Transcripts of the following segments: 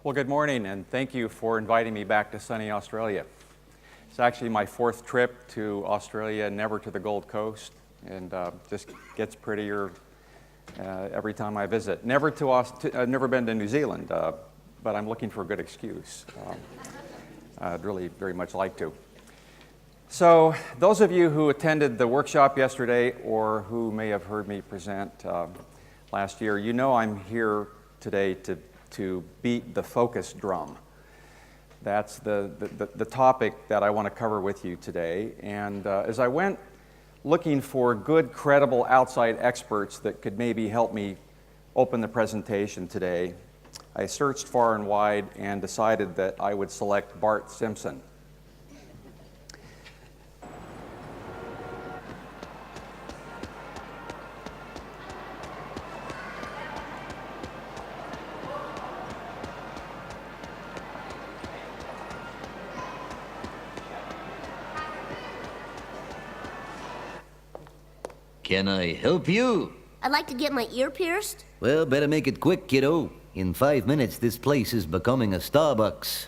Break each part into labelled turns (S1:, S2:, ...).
S1: Well, good morning, and thank you for inviting me back to sunny Australia. It's actually my fourth trip to Australia, never to the Gold Coast, and just gets prettier every time I visit. Never been to New Zealand, but I'm looking for a good excuse. I'd really very much like to. So those of you who attended the workshop yesterday or who may have heard me present last year, you know I'm here today to beat the focus drum. That's the topic that I want to cover with you today. And as I went looking for good, credible outside experts that could maybe help me open the presentation today, I searched far and wide and decided that I would select Bart Simpson.
S2: Can I help you?
S3: I'd like to get my ear pierced.
S2: Well, better make it quick, kiddo. In 5 minutes, this place is becoming a Starbucks.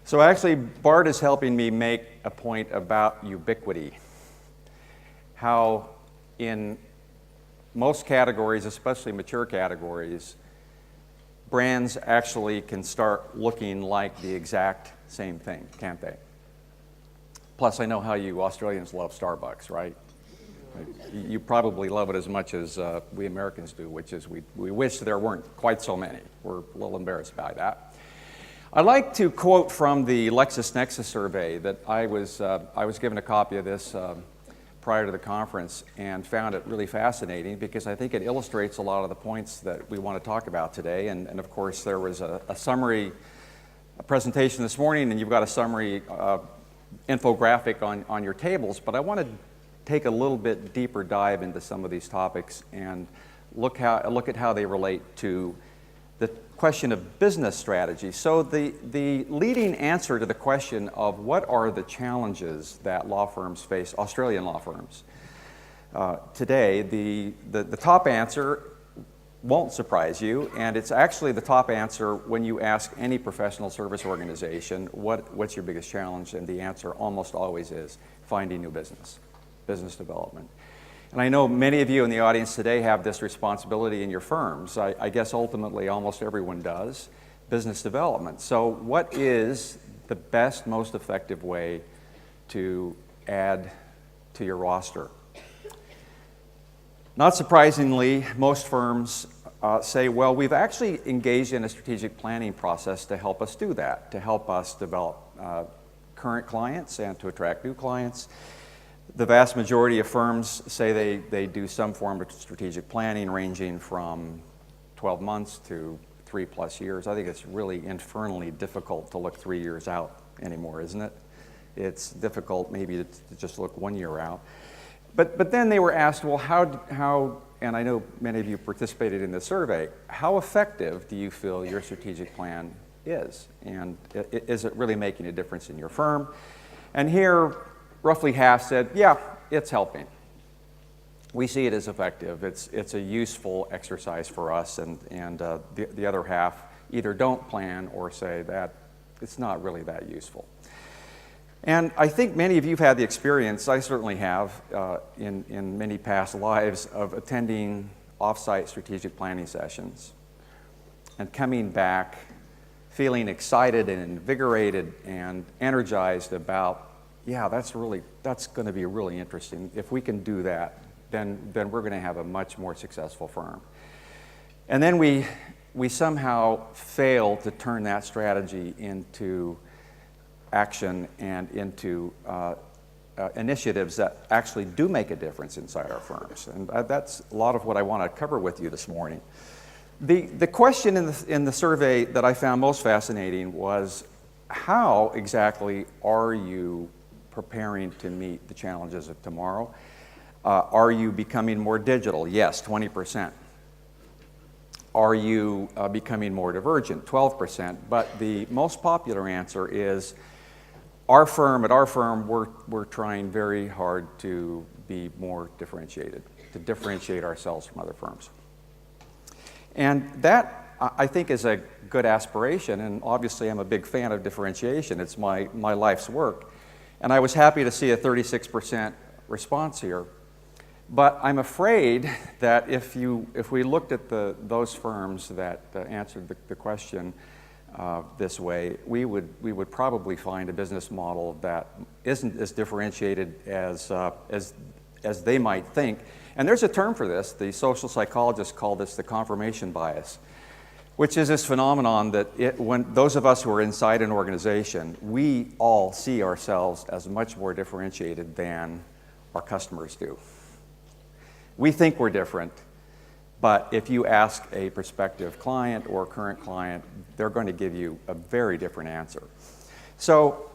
S1: So actually, Bart is helping me make a point about ubiquity. How in most categories, especially mature categories, brands actually can start looking like the exact same thing, can't they? Plus, I know how you Australians love Starbucks, right? You probably love it as much as we Americans do, which is we wish there weren't quite so many. We're a little embarrassed by that. I'd like to quote from the LexisNexis survey that I was given a copy of this prior to the conference and found it really fascinating because I think it illustrates a lot of the points that we want to talk about today. And of course, there was a summary presentation this morning, and you've got a summary infographic on your tables, but I want to take a little bit deeper dive into some of these topics and look at how they relate to the question of business strategy. So the leading answer to the question of what are the challenges that law firms face, Australian law firms, today, the top answer won't surprise you, and it's actually the top answer when you ask any professional service organization, what's your biggest challenge? And the answer almost always is finding new business development. And I know many of you in the audience today have this responsibility in your firms. I guess ultimately almost everyone does, business development. So what is the best, most effective way to add to your roster? Not surprisingly, most firms say, well, we've actually engaged in a strategic planning process to help us do that, to help us develop current clients and to attract new clients. The vast majority of firms say they do some form of strategic planning ranging from 12 months to 3+ years. I think it's really infernally difficult to look 3 years out anymore, isn't it? It's difficult maybe to just look 1 year out. But then they were asked, well, how, and I know many of you participated in the survey, how effective do you feel your strategic plan is? And is it really making a difference in your firm? And here, roughly half said, yeah, it's helping. We see it as effective. It's a useful exercise for us, and the other half either don't plan or say that it's not really that useful. And I think many of you have had the experience, I certainly have, in many past lives, of attending off-site strategic planning sessions and coming back feeling excited and invigorated and energized about, yeah, that's going to be really interesting. If we can do that, then we're going to have a much more successful firm. And then we somehow fail to turn that strategy into action and into initiatives that actually do make a difference inside our firms. And that's a lot of what I want to cover with you this morning. The question in the survey that I found most fascinating was, how exactly are you preparing to meet the challenges of tomorrow? Are you becoming more digital? Yes, 20%. Are you becoming more divergent? 12%. But the most popular answer is, at our firm, we're trying very hard to be more differentiated. to differentiate ourselves from other firms. And that, I think, is a good aspiration, and obviously I'm a big fan of differentiation. It's my life's work. And I was happy to see a 36% response here. But I'm afraid that if we looked at those firms that answered the question this way, we would probably find a business model that isn't as differentiated as they might think. And there's a term for this. The social psychologists call this the confirmation bias, which is this phenomenon that when those of us who are inside an organization, we all see ourselves as much more differentiated than our customers do. We think we're different, but if you ask a prospective client or current client, they're going to give you a very different answer. So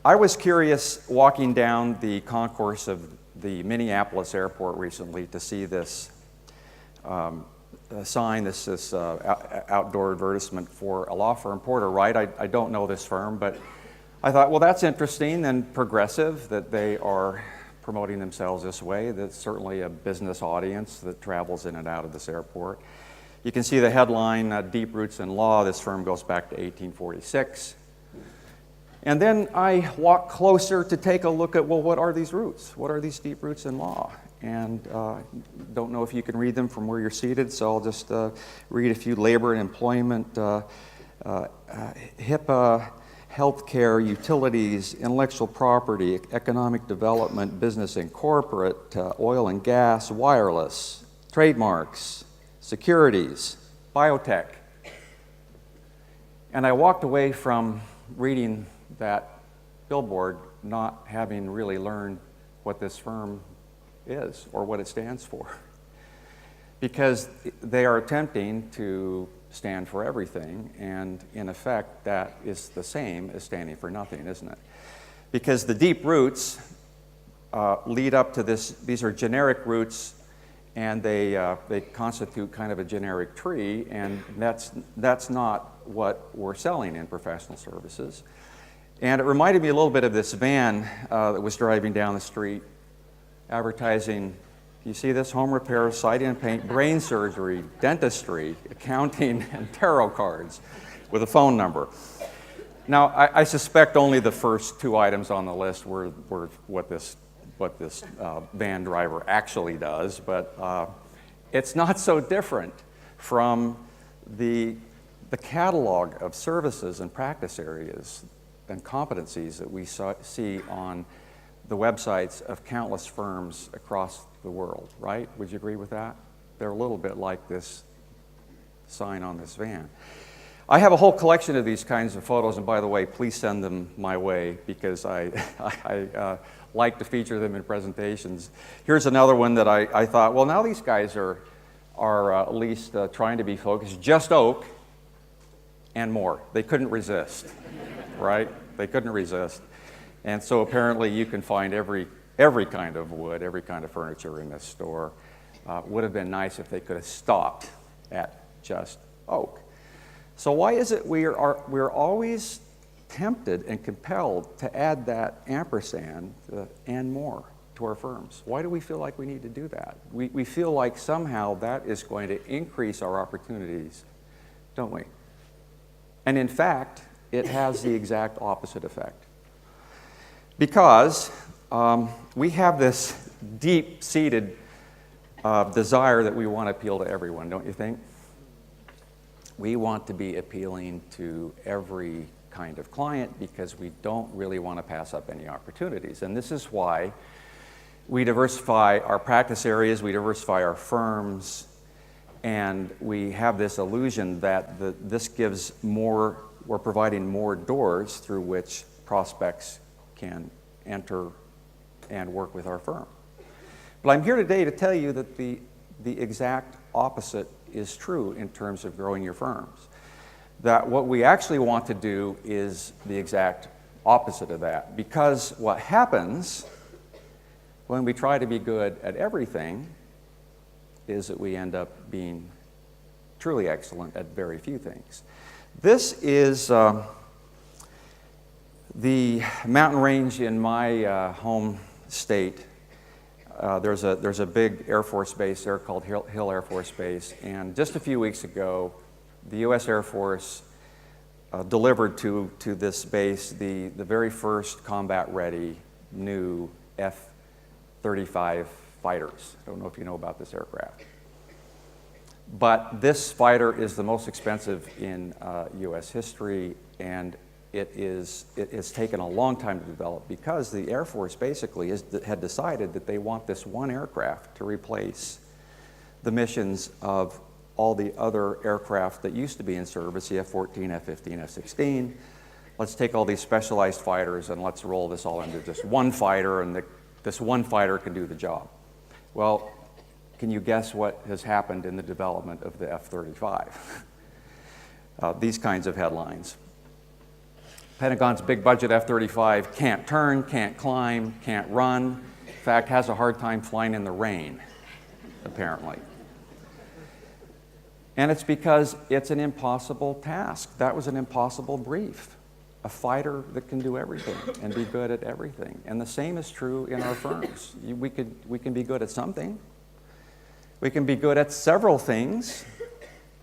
S1: I was curious walking down the concourse of the Minneapolis airport recently to see this sign, this outdoor advertisement for a law firm, Porter Wright. I don't know this firm, but I thought, well, that's interesting and progressive that they are promoting themselves this way. That's certainly a business audience that travels in and out of this airport. You can see the headline, Deep Roots in Law. This firm goes back to 1846. And then I walk closer to take a look at, well, what are these roots? What are these deep roots in law? And don't know if you can read them from where you're seated, so I'll just read a few: labor and employment, HIPAA, healthcare, utilities, intellectual property, economic development, business and corporate, oil and gas, wireless, trademarks, securities, biotech. And I walked away from reading that billboard not having really learned what this firm is or what it stands for, because they are attempting to stand for everything, and in effect that is the same as standing for nothing, isn't it? Because the deep roots lead up to this. These are generic roots, and they constitute kind of a generic tree, and that's not what we're selling in professional services. And it reminded me a little bit of this van that was driving down the street advertising. You see this? Home repair, siding and paint, brain surgery, dentistry, accounting, and tarot cards with a phone number. Now, I suspect only the first two items on the list were what this van driver actually does, but it's not so different from the catalog of services and practice areas and competencies that we see on the websites of countless firms across the world, right? Would you agree with that? They're a little bit like this sign on this van. I have a whole collection of these kinds of photos, and by the way, please send them my way, because I like to feature them in presentations. Here's another one that I thought, well, now these guys are at least trying to be focused. Just oak and more. They couldn't resist, right? They couldn't resist. And so apparently you can find every kind of wood, every kind of furniture in this store. Would have been nice if they could have stopped at just oak. So why is it we're always tempted and compelled to add that ampersand and more to our firms? Why do we feel like we need to do that? We feel like somehow that is going to increase our opportunities, don't we? And in fact, it has the exact opposite effect. Because we have this deep-seated desire that we want to appeal to everyone, don't you think? We want to be appealing to every kind of client because we don't really want to pass up any opportunities. And this is why we diversify our practice areas, we diversify our firms, and we have this illusion that this gives more, we're providing more doors through which prospects can enter and work with our firm. But I'm here today to tell you that the exact opposite is true in terms of growing your firms. That what we actually want to do is the exact opposite of that. Because what happens when we try to be good at everything is that we end up being truly excellent at very few things. This is the mountain range in my home state, There's a big Air Force base there called Hill Air Force Base, and just a few weeks ago, the U.S. Air Force delivered to this base the very first combat-ready new F-35 fighters. I don't know if you know about this aircraft. But this fighter is the most expensive in U.S. history, and it has taken a long time to develop because the Air Force basically had decided that they want this one aircraft to replace the missions of all the other aircraft that used to be in service, the F-14, F-15, F-16. Let's take all these specialized fighters and let's roll this all into just one fighter, and this one fighter can do the job. Well, can you guess what has happened in the development of the F-35? These kinds of headlines. Pentagon's big budget F-35 can't turn, can't climb, can't run. In fact, has a hard time flying in the rain, apparently. And it's because it's an impossible task. That was an impossible brief. A fighter that can do everything and be good at everything. And the same is true in our firms. We can be good at something. We can be good at several things.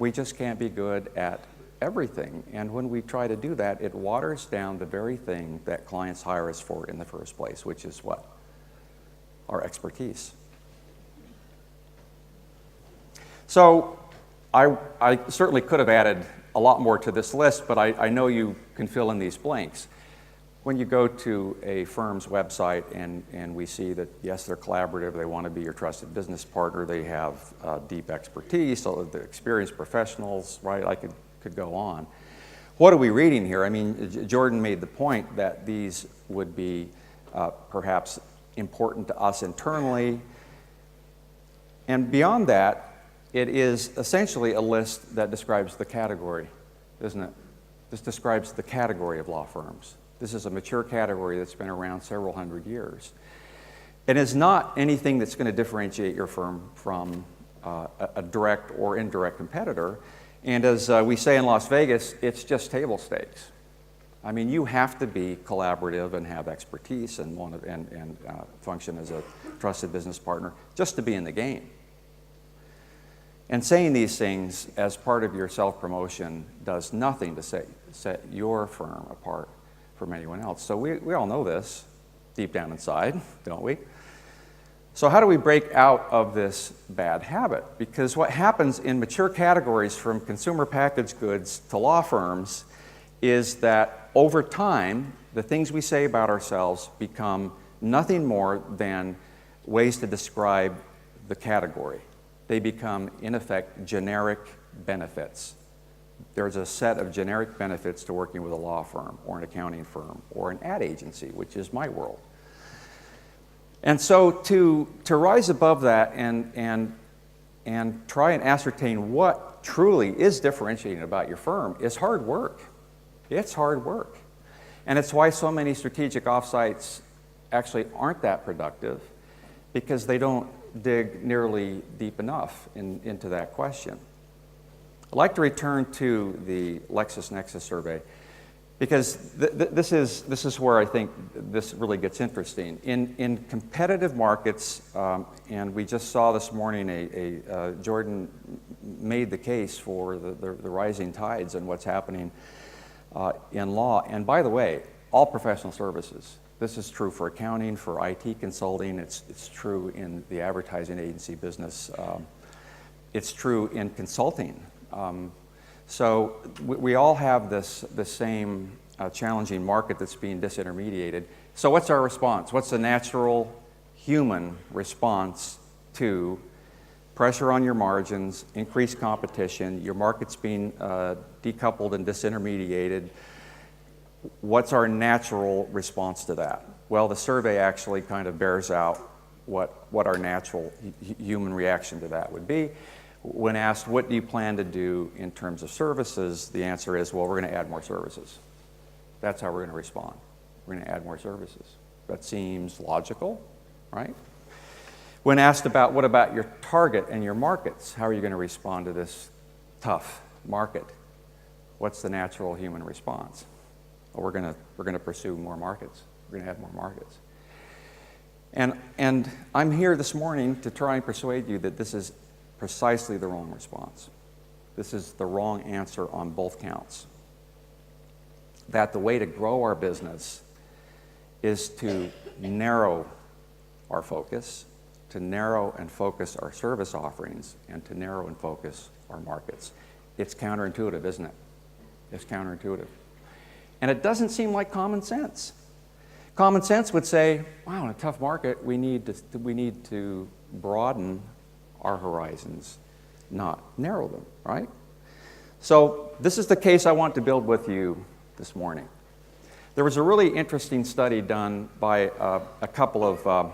S1: We just can't be good at everything. And when we try to do that, it waters down the very thing that clients hire us for in the first place, which is what? Our expertise. So I certainly could have added a lot more to this list, but I know you can fill in these blanks. When you go to a firm's website and we see that, yes, they're collaborative, they want to be your trusted business partner, they have deep expertise, so they're experienced professionals, right? I could go on. What are we reading here? I mean, Jordan made the point that these would be perhaps important to us internally. And beyond that, it is essentially a list that describes the category, isn't it? This describes the category of law firms. This is a mature category that's been around several hundred years. It is not anything that's going to differentiate your firm from a direct or indirect competitor. And as we say in Las Vegas, it's just table stakes. I mean, you have to be collaborative and have expertise and function as a trusted business partner just to be in the game. And saying these things as part of your self-promotion does nothing to set your firm apart from anyone else. So we all know this deep down inside, don't we? So how do we break out of this bad habit? Because what happens in mature categories from consumer packaged goods to law firms is that over time, the things we say about ourselves become nothing more than ways to describe the category. They become, in effect, generic benefits. There's a set of generic benefits to working with a law firm or an accounting firm or an ad agency, which is my world. And so to rise above that and try and ascertain what truly is differentiating about your firm is hard work. It's hard work. And it's why so many strategic offsites actually aren't that productive, because they don't dig nearly deep enough into that question. I'd like to return to the LexisNexis survey, because this is where I think this really gets interesting. In competitive markets, and we just saw this morning, Jordan made the case for the rising tides and what's happening in law. And by the way, all professional services. This is true for accounting, for IT consulting. It's true in the advertising agency business. It's true in consulting. So we all have this same challenging market that's being disintermediated. So what's our response? What's the natural human response to pressure on your margins, increased competition, your market's being decoupled and disintermediated? What's our natural response to that? Well, the survey actually kind of bears out what our natural human reaction to that would be. When asked, what do you plan to do in terms of services, the answer is, well, we're going to add more services. That's how we're going to respond. We're going to add more services. That seems logical, right? When asked about what about your target and your markets, how are you going to respond to this tough market? What's the natural human response? Well, we're going to pursue more markets. We're going to add more markets. And I'm here this morning to try and persuade you that this is precisely the wrong response. This is the wrong answer on both counts. That the way to grow our business is to narrow our focus, to narrow and focus our service offerings, and to narrow and focus our markets. It's counterintuitive, isn't it? It's counterintuitive. And it doesn't seem like common sense. Common sense would say, wow, in a tough market, we need to broaden our horizons, not narrow them, right? So this is the case I want to build with you this morning. There was a really interesting study done by a couple of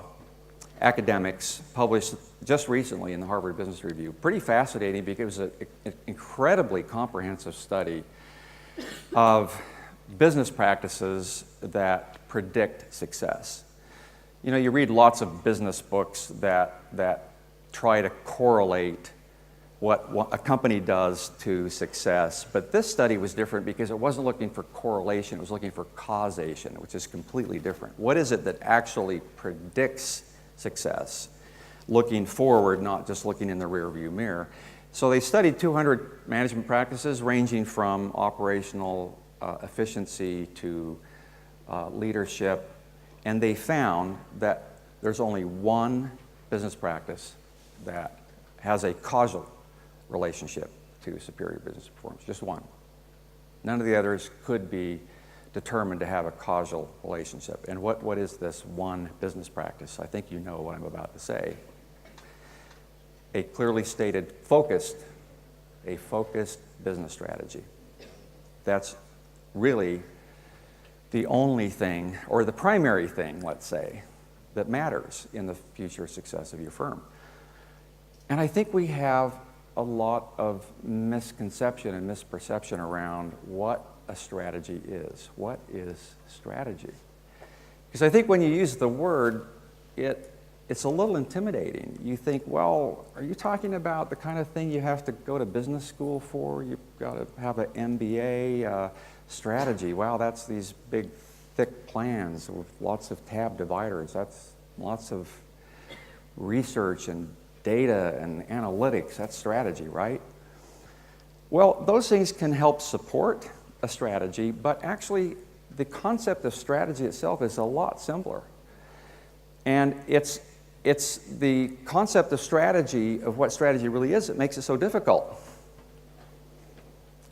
S1: academics published just recently in the Harvard Business Review. Pretty fascinating because it was an incredibly comprehensive study of business practices that predict success. You know, you read lots of business books that try to correlate what a company does to success, but this study was different because it wasn't looking for correlation, it was looking for causation, which is completely different. What is it that actually predicts success? Looking forward, not just looking in the rearview mirror. So they studied 200 management practices ranging from operational efficiency to leadership, and they found that there's only one business practice that has a causal relationship to superior business performance, just one. None of the others could be determined to have a causal relationship. And what is this one business practice? I think you know what I'm about to say. A clearly stated focused business strategy. That's really the only thing, or the primary thing, let's say, that matters in the future success of your firm. And I think we have a lot of misconception and misperception around what a strategy is. What is strategy? Because I think when you use the word, it's a little intimidating. You think, well, are you talking about the kind of thing you have to go to business school for? You've got to have an MBA strategy. Wow, that's these big, thick plans with lots of tab dividers. That's lots of research and data and analytics. That's strategy, right? Well, those things can help support a strategy, but actually the concept of strategy itself is a lot simpler. And it's the concept of strategy, of what strategy really is, that makes it so difficult.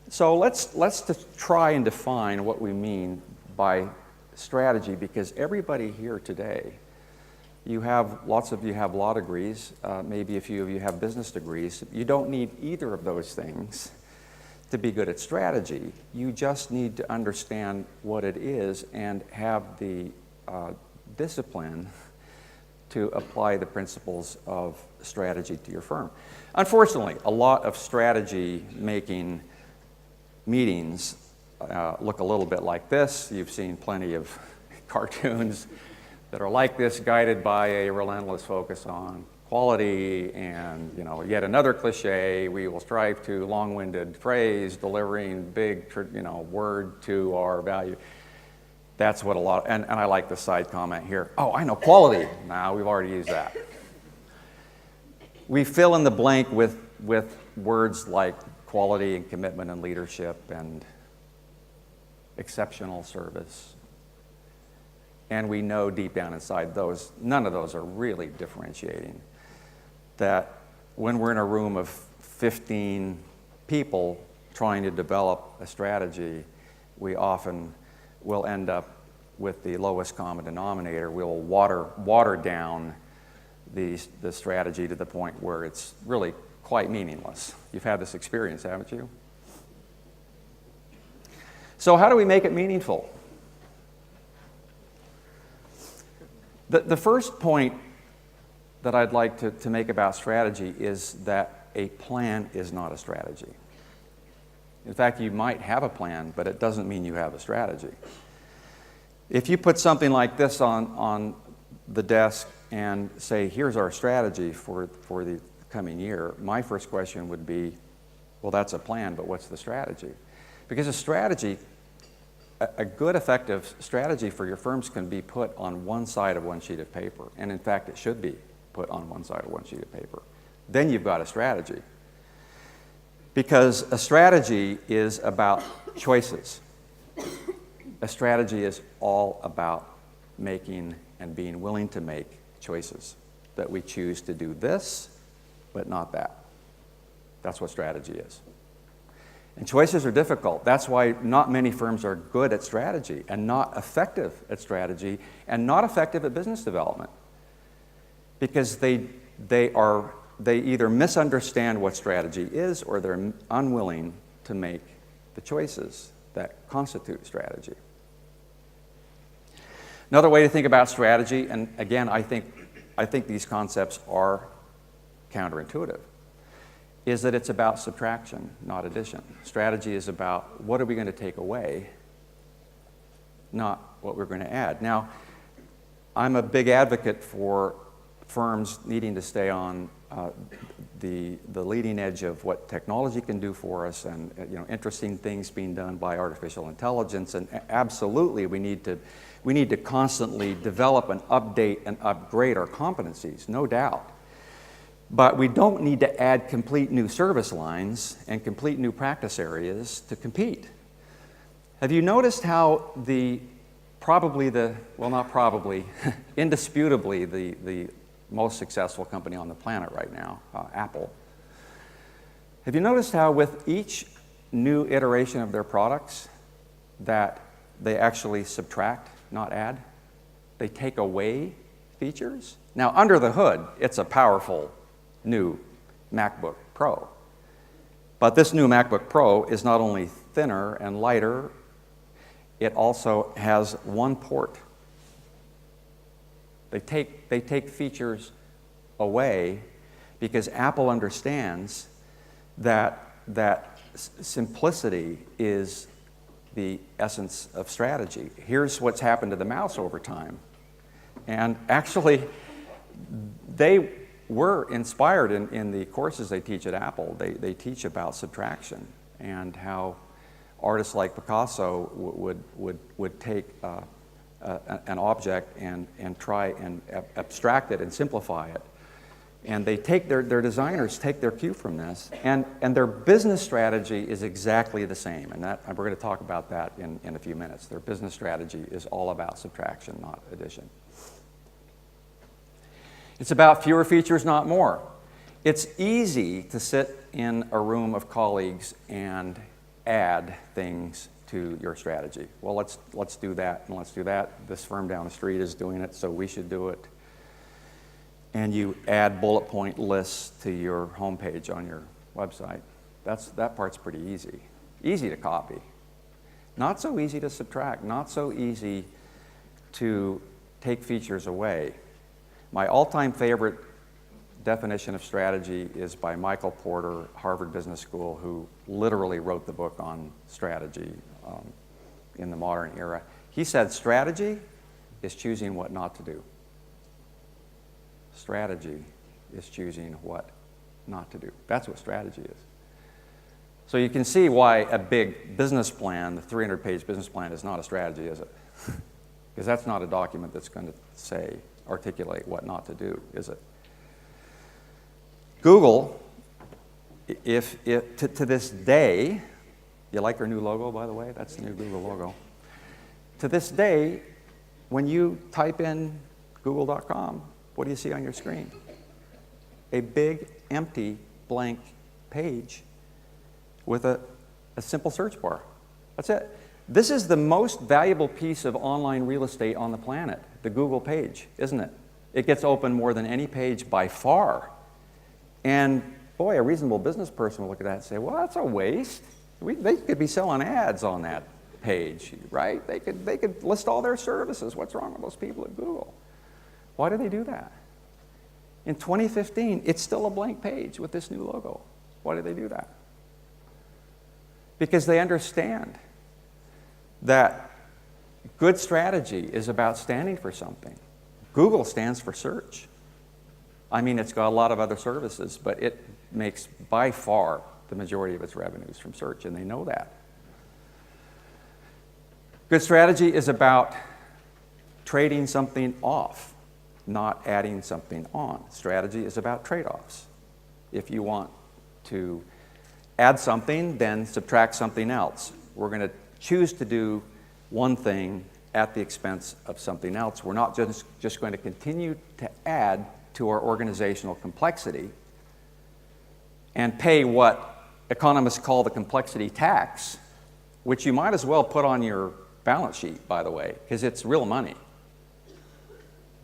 S1: So let's try and define what we mean by strategy, because everybody here today, lots of you have law degrees, maybe a few of you have business degrees. You don't need either of those things to be good at strategy. You just need to understand what it is and have the discipline to apply the principles of strategy to your firm. Unfortunately, a lot of strategy making meetings look a little bit like this. You've seen plenty of cartoons that are like this, guided by a relentless focus on quality and, yet another cliche, we will strive to long-winded phrase, delivering big, word to our value. That's what a lot, and I like the side comment here. Oh, I know, quality. Nah, we've already used that. We fill in the blank with words like quality and commitment and leadership and exceptional service. And we know deep down inside none of those are really differentiating. That when we're in a room of 15 people trying to develop a strategy, we often will end up with the lowest common denominator. We'll water down the strategy to the point where it's really quite meaningless. You've had this experience, haven't you? So how do we make it meaningful? The first point that I'd like to make about strategy is that a plan is not a strategy. In fact, you might have a plan, but it doesn't mean you have a strategy. If you put something like this on the desk and say, here's our strategy for the coming year, my first question would be, well, that's a plan, but what's the strategy? Because a strategy a good, effective strategy for your firms can be put on one side of one sheet of paper. And in fact, it should be put on one side of one sheet of paper. Then you've got a strategy. Because a strategy is about choices. A strategy is all about making and being willing to make choices. That we choose to do this, but not that. That's what strategy is. And choices are difficult. That's why not many firms are good at strategy and not effective at strategy and not effective at business development. Because they either misunderstand what strategy is or they're unwilling to make the choices that constitute strategy. Another way to think about strategy, and again, I think these concepts are counterintuitive, is that it's about subtraction, not addition. Strategy is about what are we going to take away, not what we're going to add. Now, I'm a big advocate for firms needing to stay on the leading edge of what technology can do for us, and interesting things being done by artificial intelligence. And absolutely, we need to constantly develop and update and upgrade our competencies, no doubt. But we don't need to add complete new service lines and complete new practice areas to compete. Have you noticed how indisputably the most successful company on the planet right now, Apple, have you noticed how with each new iteration of their products that they actually subtract, not add? They take away features. Now, under the hood, it's a powerful new MacBook Pro. But this new MacBook Pro is not only thinner and lighter, it also has one port. They take features away because Apple understands that simplicity is the essence of strategy. Here's what's happened to the mouse over time. And actually, they were inspired in the courses they teach at Apple. They teach about subtraction and how artists like Picasso would take an object and try and abstract it and simplify it. And they take their designers take their cue from this, and their business strategy is exactly the same. And we're going to talk about that in a few minutes. Their business strategy is all about subtraction, not addition. It's about fewer features, not more. It's easy to sit in a room of colleagues and add things to your strategy. Well, let's do that and let's do that. This firm down the street is doing it, so we should do it. And you add bullet point lists to your homepage on your website. That part's pretty easy. Easy to copy. Not so easy to subtract. Not so easy to take features away. My all-time favorite definition of strategy is by Michael Porter, Harvard Business School, who literally wrote the book on strategy in the modern era. He said, strategy is choosing what not to do. Strategy is choosing what not to do. That's what strategy is. So you can see why a big business plan, the 300-page business plan, is not a strategy, is it? Because that's not a document that's going to articulate what not to do, is it? Google, to this day, you like their new logo, by the way? That's the new Google logo. To this day, when you type in google.com, what do you see on your screen? A big, empty, blank page with a simple search bar. That's it. This is the most valuable piece of online real estate on the planet, the Google page, isn't it? It gets opened more than any page by far. And boy, a reasonable business person will look at that and say, well, that's a waste. They could be selling ads on that page, right? They could list all their services. What's wrong with those people at Google? Why do they do that? In 2015, it's still a blank page with this new logo. Why do they do that? Because they understand that good strategy is about standing for something. Google stands for search. I mean, it's got a lot of other services, but it makes by far the majority of its revenues from search, and they know that. Good strategy is about trading something off, not adding something on. Strategy is about trade-offs. If you want to add something, then subtract something else. We're going to choose to do one thing at the expense of something else. We're not just going to continue to add to our organizational complexity and pay what economists call the complexity tax, which you might as well put on your balance sheet, by the way, because it's real money.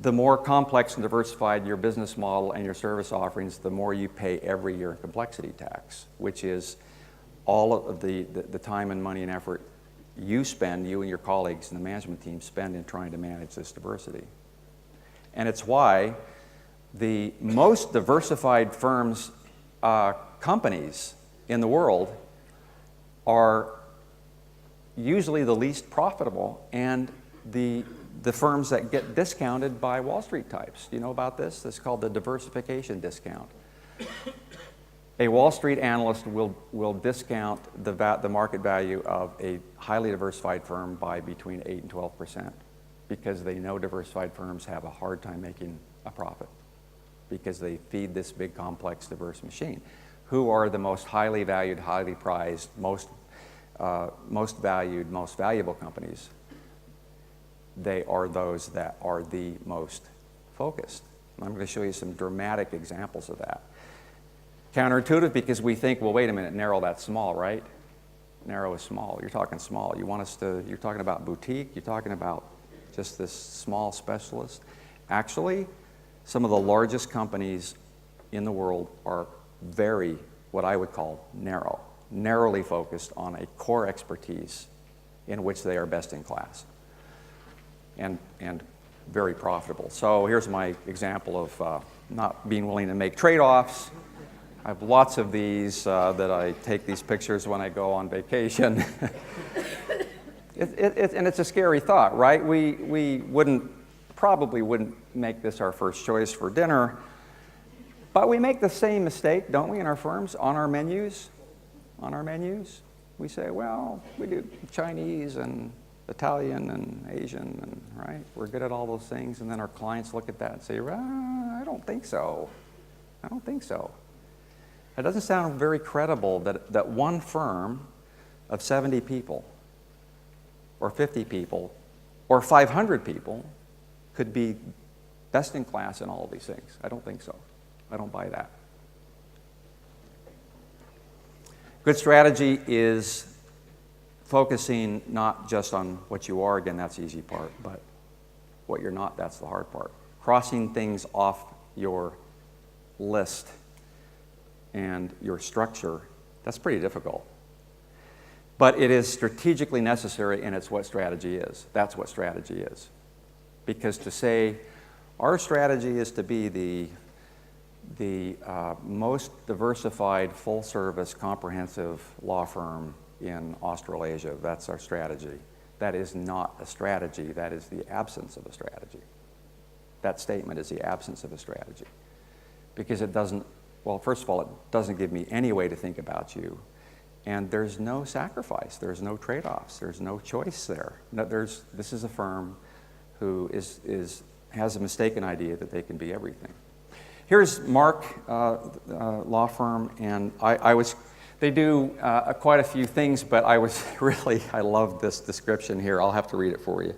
S1: The more complex and diversified your business model and your service offerings, the more you pay every year in complexity tax, which is all of the time and money and effort you spend, you and your colleagues and the management team spend in trying to manage this diversity. And it's why the most diversified firms, companies in the world are usually the least profitable and the firms that get discounted by Wall Street types. Do you know about this? This is called the diversification discount. A Wall Street analyst will discount the market value of a highly diversified firm by between 8 and 12% because they know diversified firms have a hard time making a profit because they feed this big, complex, diverse machine. Who are the most highly valued, highly prized, most valued, most valuable companies? They are those that are the most focused. I'm going to show you some dramatic examples of that. Counterintuitive because we think, well, wait a minute, narrow, that's small, right? Narrow is small. You're talking small. You're talking about boutique. You're talking about just this small specialist. Actually, some of the largest companies in the world are very, what I would call narrow, narrowly focused on a core expertise in which they are best in class and very profitable. So here's my example of not being willing to make trade-offs. I have lots of these that I take these pictures when I go on vacation. And it's a scary thought, right? We probably wouldn't make this our first choice for dinner, but we make the same mistake, don't we, in our firms, on our menus? On our menus, we say, well, we do Chinese and Italian and Asian, and right? We're good at all those things, and then our clients look at that and say, well, I don't think so. I don't think so. It doesn't sound very credible that one firm of 70 people or 50 people or 500 people could be best in class in all of these things. I don't think so. I don't buy that. Good strategy is focusing not just on what you are, again, that's the easy part, but what you're not, that's the hard part. Crossing things off your list and your structure, that's pretty difficult. But it is strategically necessary, and it's what strategy is. That's what strategy is. Because to say, our strategy is to be the most diversified, full-service, comprehensive law firm in Australasia, that's our strategy. That is not a strategy, that is the absence of a strategy. That statement is the absence of a strategy. Because it doesn't, well, first of all, it doesn't give me any way to think about you. And there's no sacrifice, there's no trade-offs, there's no choice there. No, this is a firm who has a mistaken idea that they can be everything. Here's Mark law firm, and they do quite a few things, but I love this description here. I'll have to read it for you,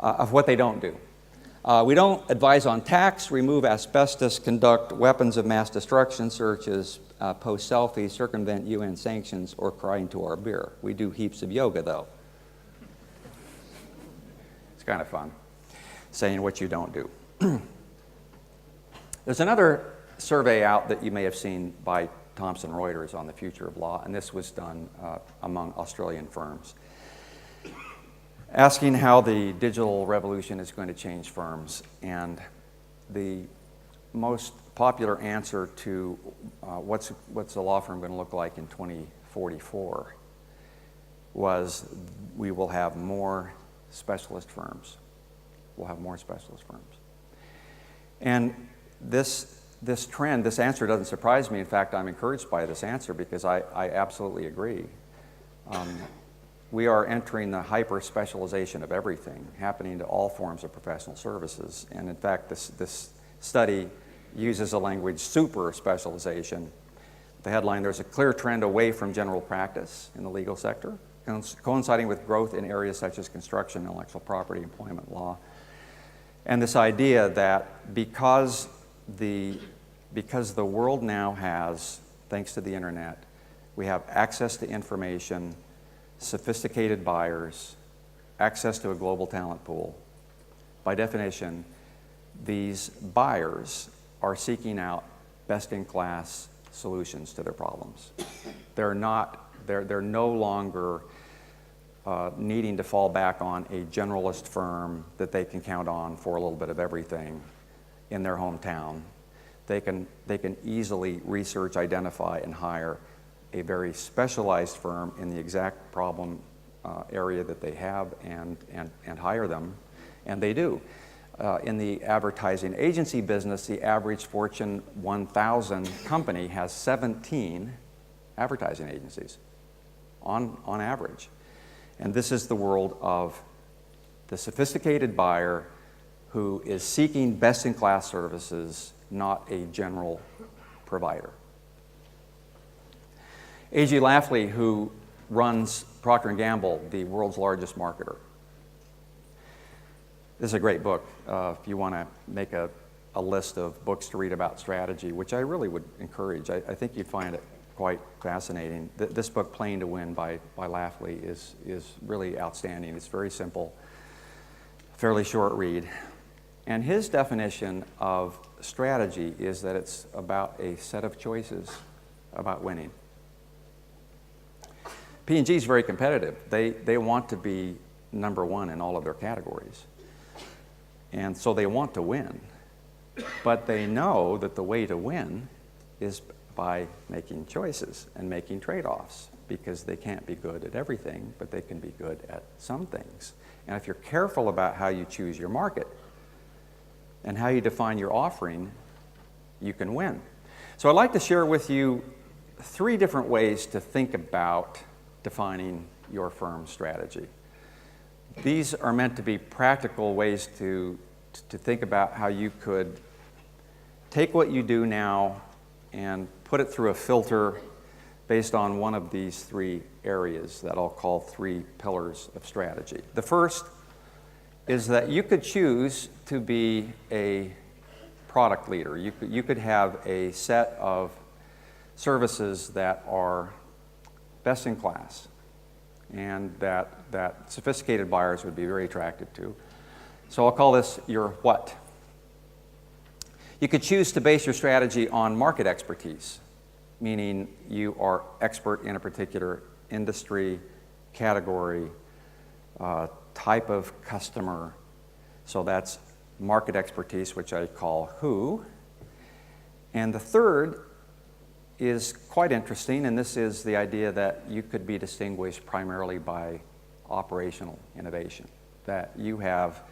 S1: of what they don't do. We don't advise on tax, remove asbestos, conduct weapons of mass destruction searches, post selfies, circumvent UN sanctions, or cry into our beer. We do heaps of yoga, though. It's kind of fun, saying what you don't do. There's another survey out that you may have seen by Thomson Reuters on the future of law, and this was done among Australian firms, asking how the digital revolution is going to change firms. And the most popular answer to what's a law firm going to look like in 2044 was, we will have more specialist firms. We'll have more specialist firms. And this trend, this answer doesn't surprise me. In fact, I'm encouraged by this answer because I absolutely agree. we are entering the hyper-specialization of everything, happening to all forms of professional services. And in fact, this study uses the language super-specialization. The headline, there's a clear trend away from general practice in the legal sector, coinciding with growth in areas such as construction, intellectual property, employment law. And this idea that because the world now has, thanks to the internet, we have access to information, sophisticated buyers, access to a global talent pool. By definition, these buyers are seeking out best-in-class solutions to their problems. They're no longer needing to fall back on a generalist firm that they can count on for a little bit of everything in their hometown. They can easily research, identify, and hire a very specialized firm in the exact problem area that they have and hire them, and they do. In the advertising agency business, the average Fortune 1000 company has 17 advertising agencies on average. And this is the world of the sophisticated buyer who is seeking best-in-class services, not a general provider. A.G. Lafley, who runs Procter & Gamble, the world's largest marketer. This is a great book if you want to make a list of books to read about strategy, which I really would encourage. I think you'd find it quite fascinating. This book, Playing to Win by Lafley, is really outstanding. It's very simple, fairly short read. And his definition of strategy is that it's about a set of choices about winning. P&G is very competitive. They want to be number one in all of their categories. And so they want to win. But they know that the way to win is by making choices and making trade-offs, because they can't be good at everything, but they can be good at some things. And if you're careful about how you choose your market and how you define your offering, you can win. So I'd like to share with you 3 different ways to think about defining your firm's strategy. These are meant to be practical ways to think about how you could take what you do now and put it through a filter based on one of these 3 areas that I'll call 3 pillars of strategy. The first is that you could choose to be a product leader. You could have a set of services that are best in class and that sophisticated buyers would be very attracted to. So I'll call this your what. You could choose to base your strategy on market expertise, meaning you are expert in a particular industry, category, type of customer. So that's market expertise, which I call who. And the third is quite interesting, and this is the idea that you could be distinguished primarily by operational innovation, that you have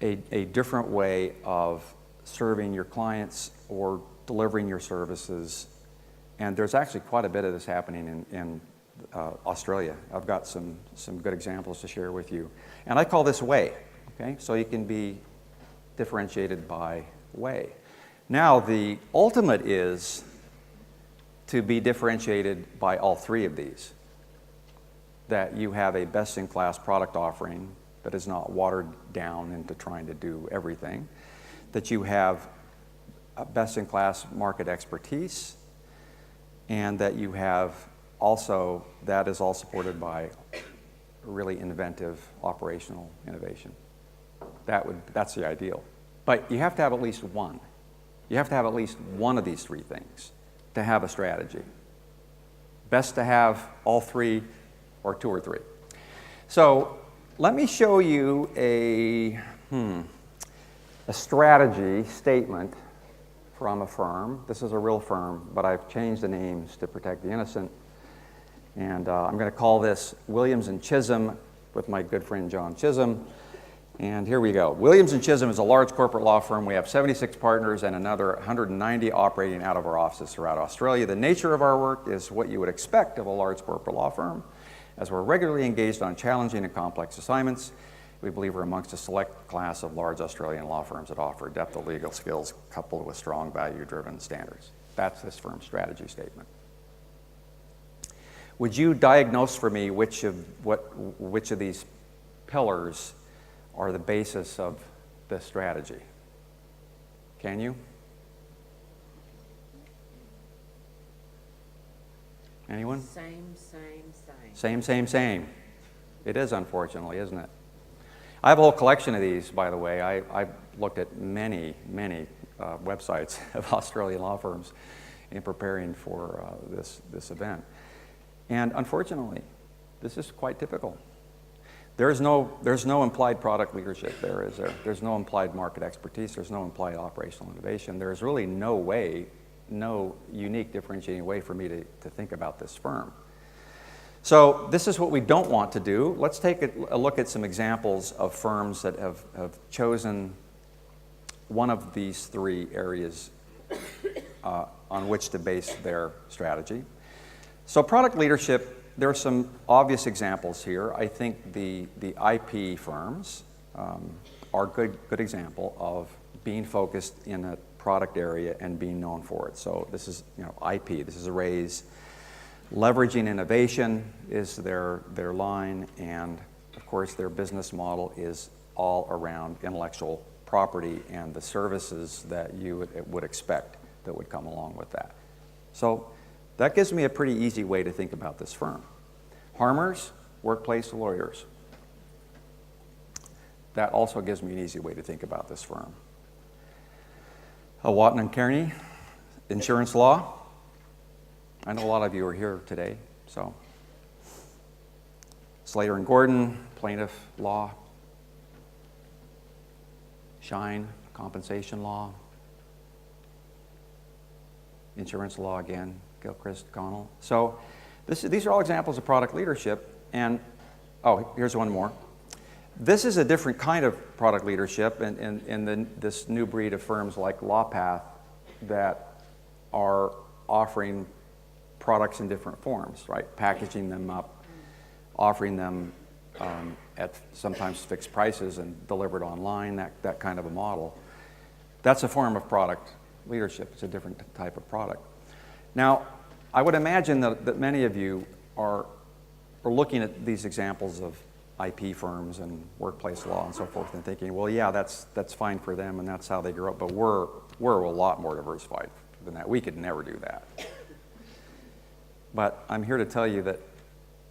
S1: a different way of serving your clients or delivering your services. And there's actually quite a bit of this happening in Australia. I've got some good examples to share with you. And I call this way, okay? So you can be differentiated by way. Now, the ultimate is to be differentiated by all 3 of these. That you have a best-in-class product offering that is not watered down into trying to do everything. That you have a best-in-class market expertise, and that you have also, that is all supported by really inventive operational innovation. That's the ideal. But you have to have at least one. You have to have at least one of these 3 things to have a strategy. Best to have all 3 or 2 or 3. So let me show you a strategy statement from a firm. This is a real firm, but I've changed the names to protect the innocent. And I'm going to call this Williams & Chisholm with my good friend John Chisholm. And here we go. Williams & Chisholm is a large corporate law firm. We have 76 partners and another 190 operating out of our offices throughout Australia. The nature of our work is what you would expect of a large corporate law firm. As we're regularly engaged on challenging and complex assignments, we believe we're amongst a select class of large Australian law firms that offer depth of legal skills coupled with strong value-driven standards. That's this firm's strategy statement. Would you diagnose for me which of these pillars are the basis of this strategy? Can you? Anyone? Same. It is, unfortunately, isn't it? I have a whole collection of these, by the way. I've looked at many websites of Australian law firms in preparing for this event. And unfortunately, this is quite typical. There's no implied product leadership there, is there? There's no implied market expertise. There's no implied operational innovation. There's really no unique differentiating way for me to think about this firm. So this is what we don't want to do. Let's take a look at some examples of firms that have chosen one of these three areas on which to base their strategy. So product leadership, there are some obvious examples here. I think the IP firms are a good example of being focused in a product area and being known for it. So this is IP, this is a raise. Leveraging innovation is their line, and of course their business model is all around intellectual property and the services that you would expect that would come along with that. So that gives me a pretty easy way to think about this firm. Harmers, workplace lawyers. That also gives me an easy way to think about this firm. Watton and Kearney, insurance law. I know a lot of you are here today, so. Slater and Gordon, plaintiff law. Shine, compensation law. Insurance law again, Gilchrist, Connell. So these are all examples of product leadership, and here's one more. This is a different kind of product leadership in this new breed of firms like LawPath that are offering products in different forms, right? Packaging them up, offering them at sometimes fixed prices and delivered online, that kind of a model. That's a form of product leadership. It's a different type of product. Now, I would imagine that many of you are looking at these examples of IP firms and workplace law and so forth and thinking, well, yeah, that's fine for them and that's how they grow up, but we're a lot more diversified than that. We could never do that. But I'm here to tell you that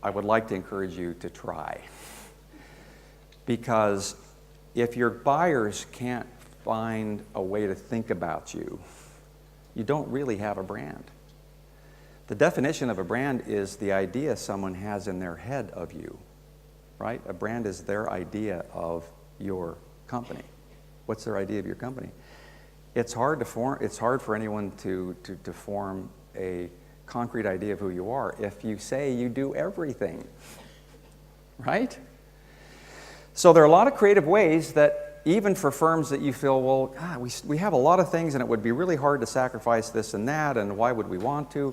S1: I would like to encourage you to try. Because if your buyers can't find a way to think about you, you don't really have a brand. The definition of a brand is the idea someone has in their head of you, right? A brand is their idea of your company. What's their idea of your company? It's hard for anyone to form a concrete idea of who you are if you say you do everything, right? So there are a lot of creative ways that even for firms that you feel, well, we have a lot of things and it would be really hard to sacrifice this and that, and why would we want to?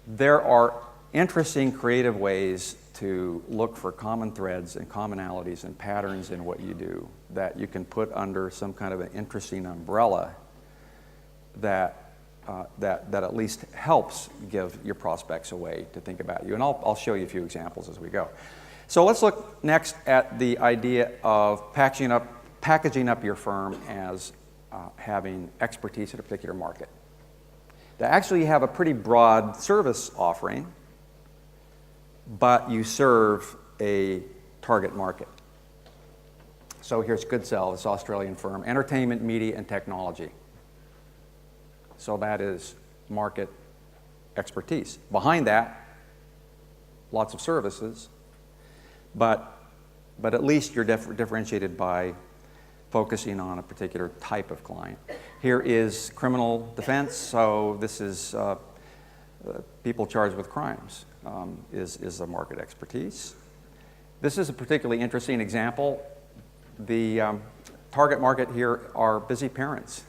S1: There are interesting creative ways to look for common threads and commonalities and patterns in what you do that you can put under some kind of an interesting umbrella that at least helps give your prospects a way to think about you. And I'll show you a few examples as we go. So let's look next at the idea of packaging up your firm as having expertise in a particular market. They actually have a pretty broad service offering, but you serve a target market. So here's Goodsell, this Australian firm, entertainment, media, and technology. So that is market expertise. Behind that, lots of services, but at least you're differentiated by focusing on a particular type of client. Here is criminal defense, so this is people charged with crimes, is a market expertise. This is a particularly interesting example. The target market here are busy parents.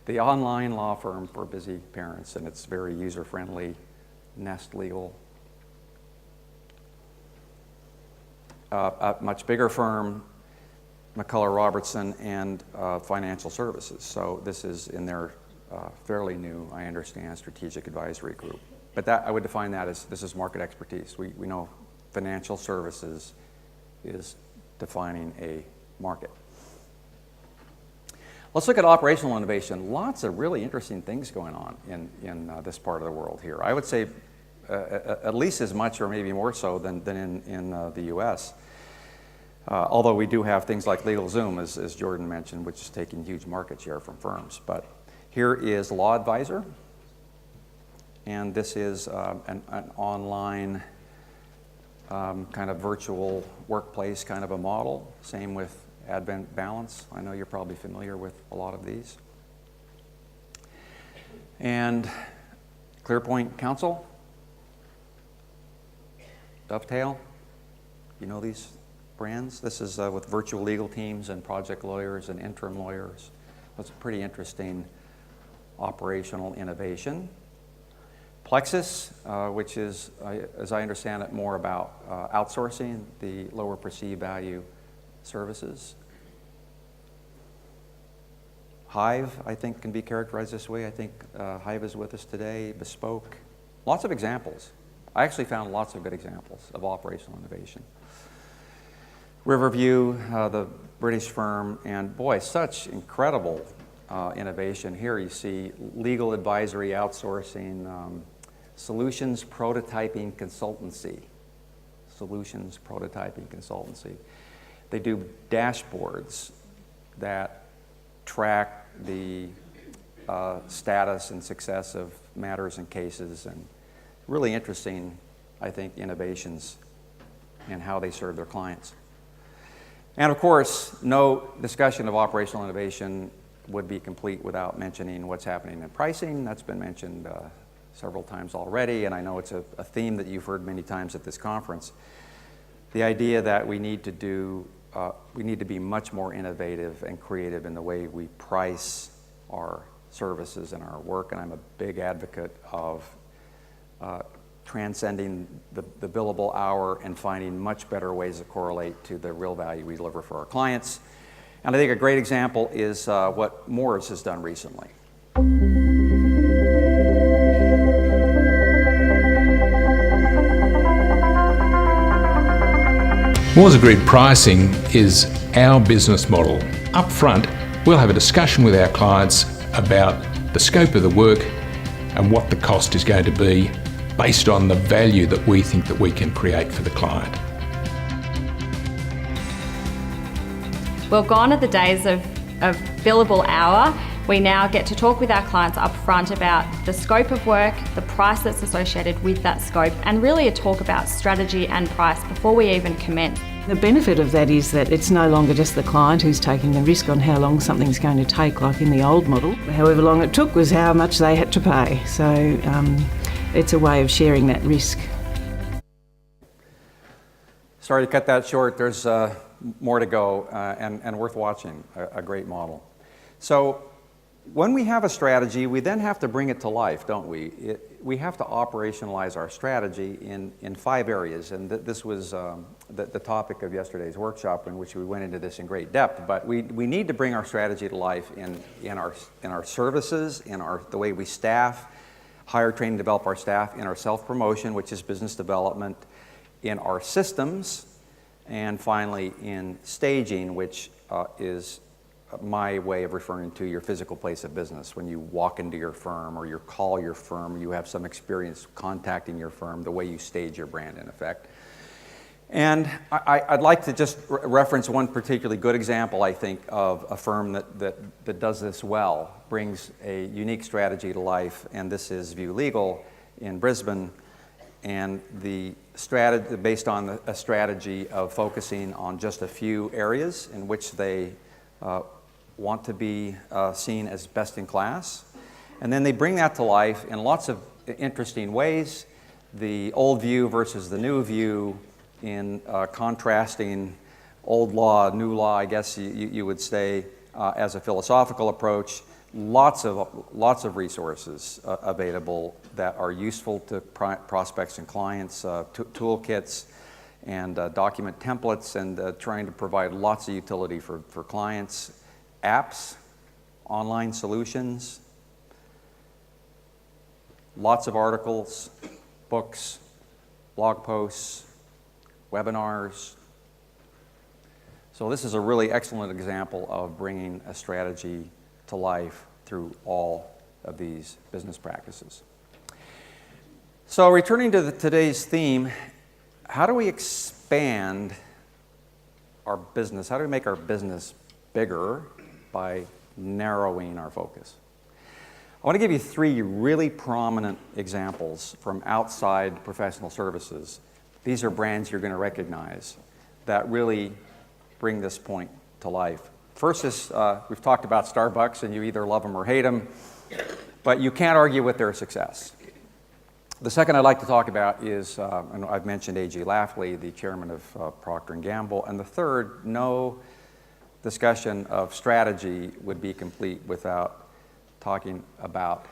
S1: The online law firm for busy parents, and it's very user-friendly, Nest Legal. a much bigger firm, McCullough Robertson, and financial services. So this is in their fairly new, I understand, strategic advisory group. But that, I would define that as this is market expertise. We know financial services is defining a market. Let's look at operational innovation. Lots of really interesting things going on in this part of the world here. I would say at least as much or maybe more so than in the US. Although we do have things like LegalZoom, as Jordan mentioned, which is taking huge market share from firms. But here is Law Advisor, and this is an online kind of virtual workplace kind of a model. Same with Advent Balance. I know you're probably familiar with a lot of these. And ClearPoint Counsel, Dovetail, you know these brands? This is with virtual legal teams and project lawyers and interim lawyers. That's a pretty interesting operational innovation. Plexus, which is, as I understand it, more about outsourcing the lower perceived value services. Hive, I think, can be characterized this way. I think Hive is with us today. Bespoke. Lots of examples. I actually found lots of good examples of operational innovation. Riverview, the British firm, and boy, such incredible innovation. Here you see legal advisory outsourcing, solutions prototyping consultancy. Solutions prototyping consultancy. They do dashboards that track the status and success of matters and cases, and really interesting, I think, innovations in how they serve their clients. And of course, no discussion of operational innovation would be complete without mentioning what's happening in pricing. That's been mentioned several times already, and I know it's a theme that you've heard many times at this conference. The idea that we need to be much more innovative and creative in the way we price our services and our work, and I'm a big advocate of transcending the billable hour and finding much better ways to correlate to the real value we deliver for our clients. And I think a great example is what Moores has done recently.
S4: Moores Agreed Pricing is our business model. Up front, we'll have a discussion with our clients about the scope of the work and what the cost is going to be based on the value that we think that we can create for the client.
S5: Well, gone are the days of billable hour. We now get to talk with our clients up front about the scope of work, the price that's associated with that scope, and really a talk about strategy and price before we even commence.
S6: The benefit of that is that it's no longer just the client who's taking the risk on how long something's going to take, like in the old model. However long it took was how much they had to pay. So it's a way of sharing that risk.
S1: Sorry to cut that short. There's more to go and worth watching, a great model. So when we have a strategy, we then have to bring it to life, don't we? We have to operationalize our strategy in 5 areas, and this was the topic of yesterday's workshop, in which we went into this in great depth. But we need to bring our strategy to life in our services, in the way we staff, hire, train, and develop our staff, in our self-promotion, which is business development, in our systems, and finally in staging, which is my way of referring to your physical place of business. When you walk into your firm or you call your firm, you have some experience contacting your firm, the way you stage your brand, in effect. And I'd like to just reference one particularly good example, I think, of a firm that does this well, brings a unique strategy to life, and this is View Legal in Brisbane, and the strategy based on a strategy of focusing on just a few areas in which they want to be seen as best in class. And then they bring that to life in lots of interesting ways. The old view versus the new view, in contrasting old law, new law, I guess you would say, as a philosophical approach. Lots of resources available that are useful to prospects and clients, toolkits, and document templates, and trying to provide lots of utility for clients, apps, online solutions, lots of articles, books, blog posts, webinars. So this is a really excellent example of bringing a strategy to life through all of these business practices. So returning to today's theme, how do we expand our business? How do we make our business bigger by narrowing our focus? I want to give you 3 really prominent examples from outside professional services. These are brands you're going to recognize that really bring this point to life. First is, we've talked about Starbucks, and you either love them or hate them, but you can't argue with their success. The second I'd like to talk about is, and I've mentioned A.G. Lafley, the chairman of Procter & Gamble, and the third, no discussion of strategy would be complete without talking about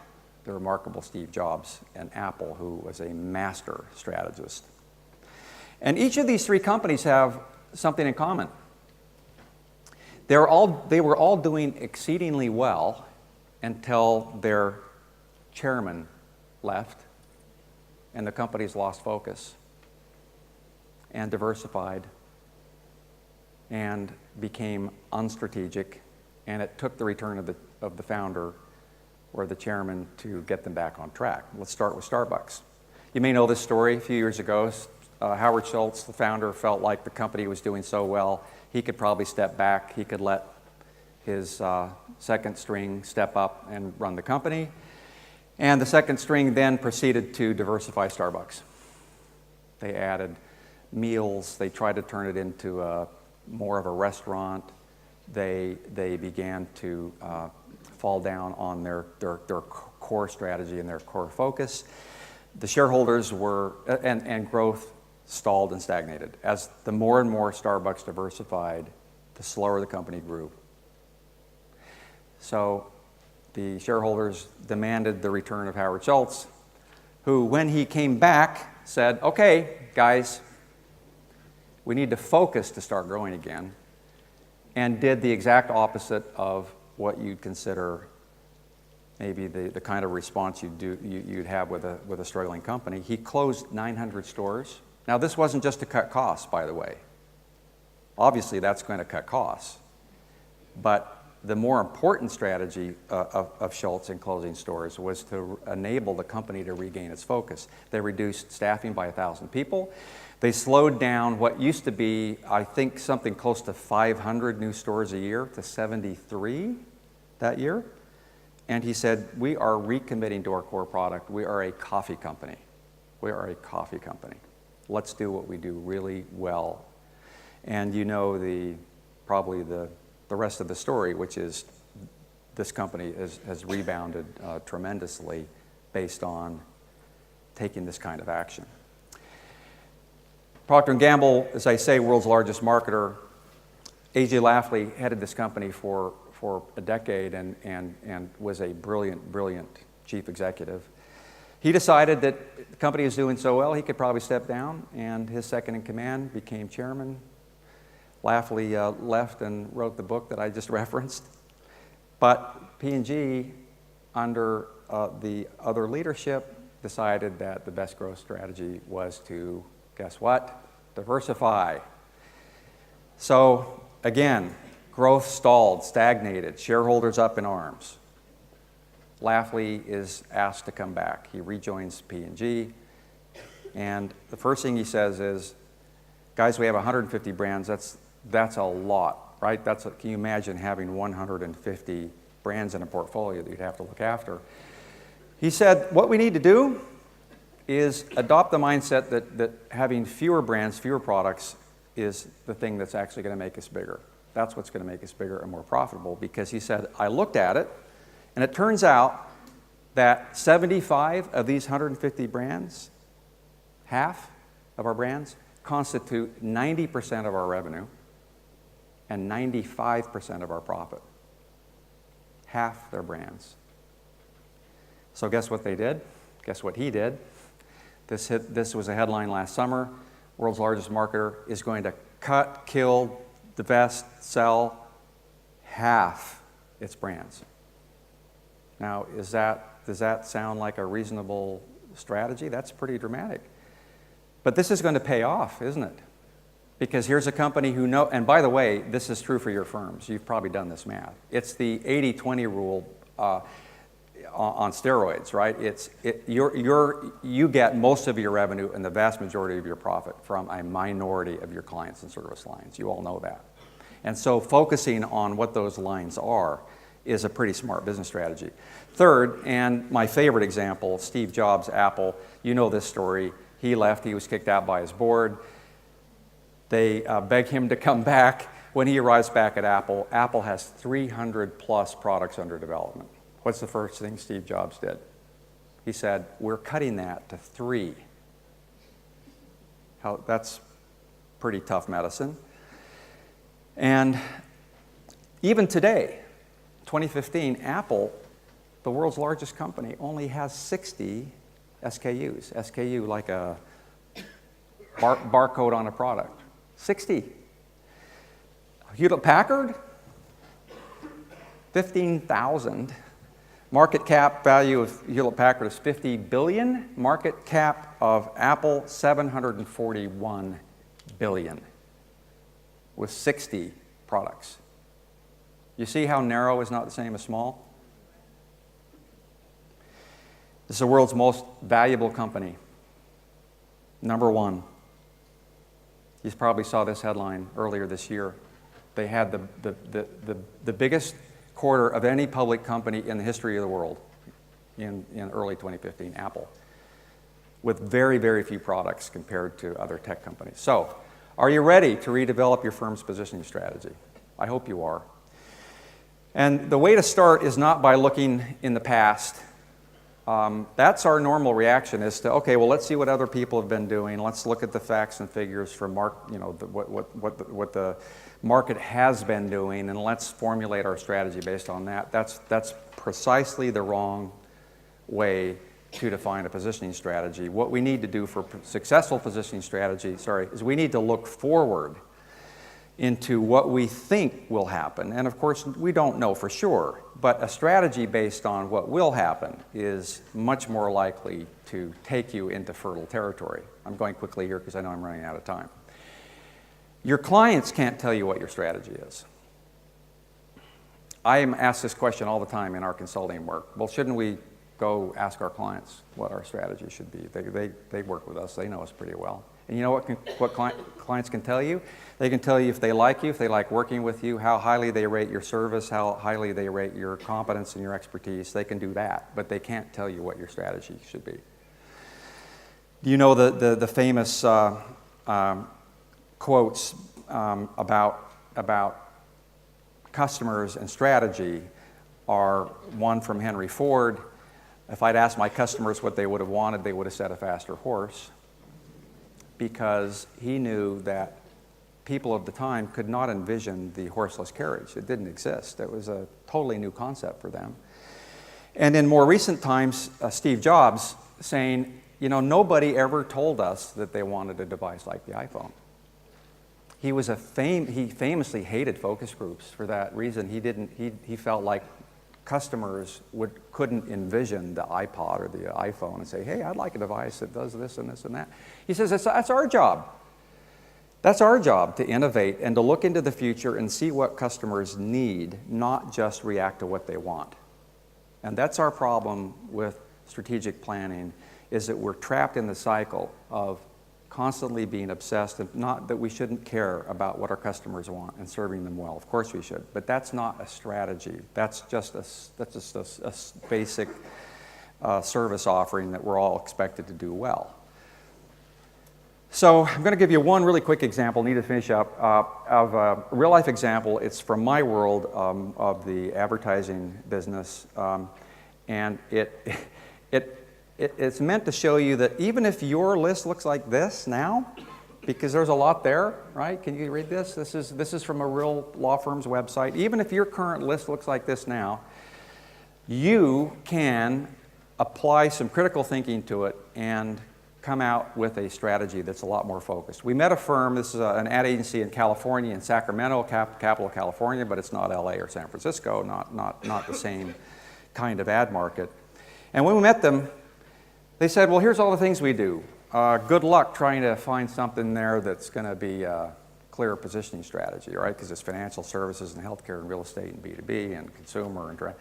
S1: the remarkable Steve Jobs and Apple, who was a master strategist. And each of these 3 companies have something in common. They were all doing exceedingly well until their chairman left and the companies lost focus and diversified and became unstrategic, and it took the return of the founder or the chairman to get them back on track. Let's start with Starbucks. You may know this story. A few years ago, Howard Schultz, the founder, felt like the company was doing so well, he could probably step back. He could let his second string step up and run the company. And the second string then proceeded to diversify Starbucks. They added meals. They tried to turn it into more of a restaurant. They began to fall down on their core strategy and their core focus. The shareholders were, and growth stalled and stagnated. As the more and more Starbucks diversified, the slower the company grew. So the shareholders demanded the return of Howard Schultz, who, when he came back, said, okay, guys, we need to focus to start growing again, and did the exact opposite of what you'd consider maybe the kind of response you'd have with a struggling company. He closed 900 stores. Now, this wasn't just to cut costs, by the way. Obviously, that's going to cut costs. But the more important strategy of Schultz in closing stores was to enable the company to regain its focus. They reduced staffing by 1,000 people. They slowed down what used to be, I think, something close to 500 new stores a year to 73 that year. And he said, we are recommitting to our core product. We are a coffee company. We are a coffee company. Let's do what we do really well. And you know probably the rest of the story, which is this company has rebounded tremendously based on taking this kind of action. Procter & Gamble, as I say, world's largest marketer. A.J. Lafley headed this company for a decade and was a brilliant chief executive. He decided that the company was doing so well, he could probably step down, and his second in command became chairman. Lafley left and wrote the book that I just referenced. But P&G, under the other leadership, decided that the best growth strategy was to, guess what? Diversify. So again, growth stalled, stagnated, shareholders up in arms. Lafley is asked to come back. He rejoins P&G, and the first thing he says is, guys, we have 150 brands. That's a lot, right? Can you imagine having 150 brands in a portfolio that you'd have to look after? He said, what we need to do is adopt the mindset that having fewer brands, fewer products is the thing that's actually going to make us bigger. That's what's going to make us bigger and more profitable, because he said, I looked at it, and it turns out that 75 of these 150 brands, half of our brands, constitute 90% of our revenue and 95% of our profit. Half their brands. So guess what they did? Guess what he did? This was a headline last summer. world's largest marketer, is going to cut, kill, divest, sell half its brands. Now, does that sound like a reasonable strategy? That's pretty dramatic. But this is going to pay off, isn't it? Because here's a company who and by the way, this is true for your firms. You've probably done this math. It's the 80-20 rule on steroids, right? You get most of your revenue and the vast majority of your profit from a minority of your clients and service lines. You all know that. And so focusing on what those lines are is a pretty smart business strategy. Third, and my favorite example, Steve Jobs, Apple. You know this story. He left. He was kicked out by his board. They beg him to come back. When he arrives back at Apple, Apple has 300 plus products under development. What's the first thing Steve Jobs did? He said, we're cutting that to 3. That's pretty tough medicine. And even today, 2015, Apple, the world's largest company, only has 60 SKUs. SKU, like a barcode on a product. 60. Hewlett-Packard, 15,000. Market cap value of Hewlett-Packard is $50 billion. Market cap of Apple, $741 billion, with 60 products. You see how narrow is not the same as small? This is the world's most valuable company. Number 1. You probably saw this headline earlier this year. They had the biggest quarter of any public company in the history of the world in early 2015, Apple, with very, very few products compared to other tech companies. So, are you ready to redevelop your firm's positioning strategy? I hope you are. And the way to start is not by looking in the past. That's our normal reaction, is to, okay, well, let's see what other people have been doing. Let's look at the facts and figures from what the market has been doing, and let's formulate our strategy based on that. That's precisely the wrong way to define a positioning strategy. What we need to do for successful positioning strategy, is we need to look forward into what we think will happen. And of course, we don't know for sure, but a strategy based on what will happen is much more likely to take you into fertile territory. I'm going quickly here because I know I'm running out of time. Your clients can't tell you what your strategy is. I am asked this question all the time in our consulting work. Well, shouldn't we go ask our clients what our strategy should be? They work with us. They know us pretty well. And you know what clients can tell you? They can tell you if they like you, if they like working with you, how highly they rate your service, how highly they rate your competence and your expertise. They can do that, but they can't tell you what your strategy should be. You know the famous quotes about customers and strategy are one from Henry Ford. If I'd asked my customers what they would have wanted, they would have said a faster horse, because he knew that people of the time could not envision the horseless carriage. It didn't exist. It was a totally new concept for them. And in more recent times, Steve Jobs saying, you know, nobody ever told us that they wanted a device like the iPhone. He famously hated focus groups for that reason. He felt like customers couldn't envision the iPod or the iPhone and say, hey, I'd like a device that does this and this and that. He says, that's our job. That's our job, to innovate and to look into the future and see what customers need, not just react to what they want. And that's our problem with strategic planning, is that we're trapped in the cycle of constantly being obsessed, and not that we shouldn't care about what our customers want and serving them well. Of course we should, but that's not a strategy. That's just a basic service offering that we're all expected to do well. So I'm going to give you one really quick example, need to finish up, of a real-life example. It's from my world of the advertising business, and it's meant to show you that even if your list looks like this now, because there's a lot there, right? Can you read this? This is from a real law firm's website. Even if your current list looks like this now, you can apply some critical thinking to it and come out with a strategy that's a lot more focused. We met a firm, this is an ad agency in California, in Sacramento, capital of California, but it's not LA or San Francisco, not the same kind of ad market. And when we met them, they said, well, here's all the things we do. Good luck trying to find something there that's going to be a clear positioning strategy, right? Because it's financial services and healthcare and real estate and B2B and consumer and direct.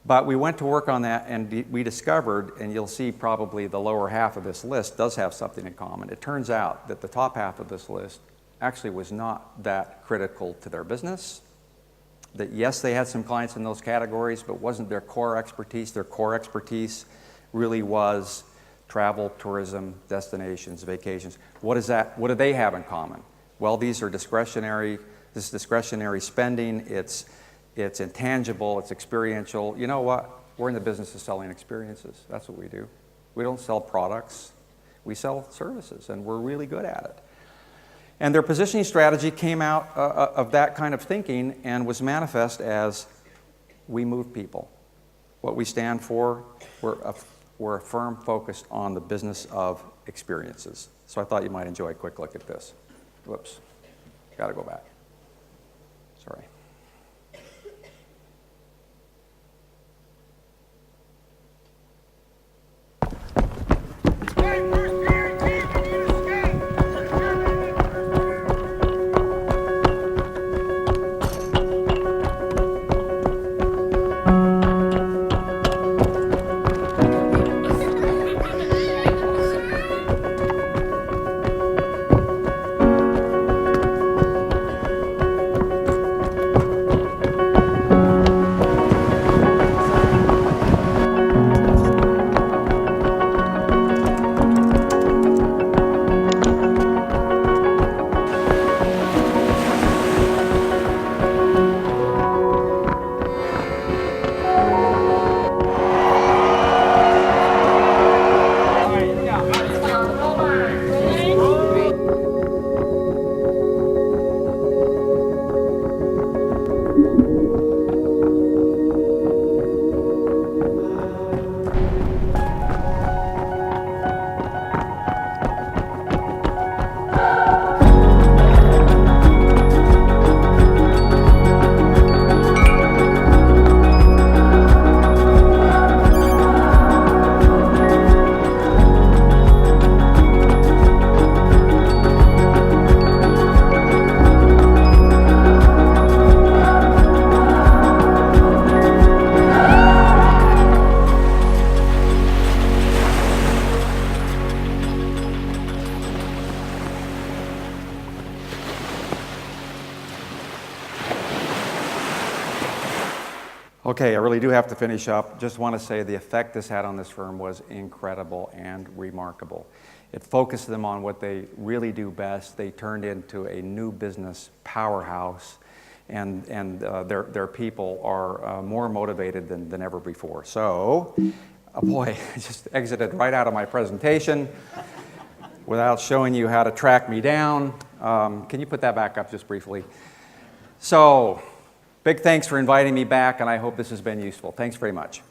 S1: But we went to work on that, and we discovered, and you'll see probably the lower half of this list does have something in common. It turns out that the top half of this list actually was not that critical to their business. That yes, they had some clients in those categories, but wasn't their core expertise. Their core expertise really was travel, tourism, destinations, vacations. What is that? What do they have in common? Well, these are discretionary. This is discretionary spending. It's intangible, it's experiential. You know what? We're in the business of selling experiences. That's what we do. We don't sell products. We sell services, and we're really good at it. And their positioning strategy came out of that kind of thinking and was manifest as we move people. What we stand for, we're a firm focused on the business of experiences. So I thought you might enjoy a quick look at this. Whoops, got to go back. Sorry. Okay, I really do have to finish up. Just want to say the effect this had on this firm was incredible and remarkable. It focused them on what they really do best. They turned into a new business powerhouse, and their people are more motivated than ever before. So, boy, I just exited right out of my presentation without showing you how to track me down. Can you put that back up just briefly? So, big thanks for inviting me back, and I hope this has been useful. Thanks very much.